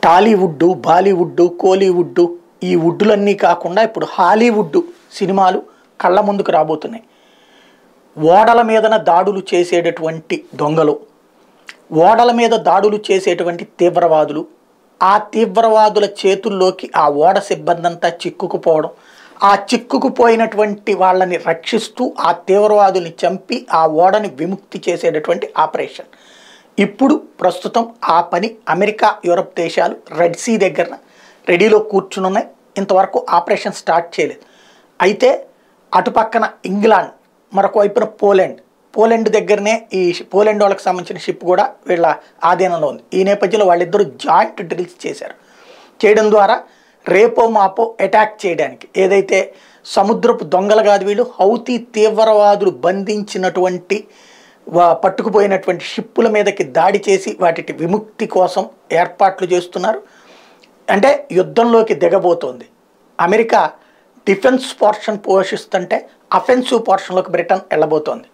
టాలీవుడ్, బాలీవుడ్, కోలీవుడ్ ఈ వుడ్డులన్నీ కాకుండా ఇప్పుడు హాలీవుడ్ సినిమాలు కళ్ళ ముందుకు రాబోతున్నాయి. ఓడల మీదన దాడులు చేసేటటువంటి దొంగలు, ఓడల మీద దాడులు చేసేటువంటి తీవ్రవాదులు, ఆ తీవ్రవాదుల చేతుల్లోకి ఆ ఓడ సిబ్బంది అంతా చిక్కుకుపోవడం, ఆ చిక్కుకుపోయినటువంటి వాళ్ళని రక్షిస్తూ ఆ తీవ్రవాదుల్ని చంపి ఆ ఓడని విముక్తి చేసేటటువంటి ఆపరేషన్. ఇప్పుడు ప్రస్తుతం ఆ పని అమెరికా, యూరప్ దేశాలు రెడ్ సీ దగ్గర రెడీలో కూర్చునున్నాయి. ఇంతవరకు ఆపరేషన్ స్టార్ట్ చేయలేదు. అయితే అటుపక్కన ఇంగ్లాండ్, మరొక వైపున పోలాండ్ దగ్గరనే ఈ పోలాండ్ వాళ్ళకి సంబంధించిన షిప్ కూడా వీళ్ళ ఆధీనంలో ఉంది. ఈ నేపథ్యంలో వాళ్ళిద్దరూ జాయింట్ డ్రిల్స్ చేయడం ద్వారా రేపో మాపో అటాక్ చేయడానికి, ఏదైతే సముద్రపు దొంగలు కాదు వీళ్ళు, హౌతీ తీవ్రవాదులు బంధించినటువంటి పట్టుకుపోయినటువంటి షిప్పుల మీదకి దాడి చేసి వాటి విముక్తి కోసం ఏర్పాట్లు చేస్తున్నారు. అంటే యుద్ధంలోకి దిగబోతోంది. అమెరికా డిఫెన్స్ పోర్షన్ పోషిస్తుంటే అఫెన్సివ్ పోర్షన్లోకి బ్రిటన్ వెళ్ళబోతోంది.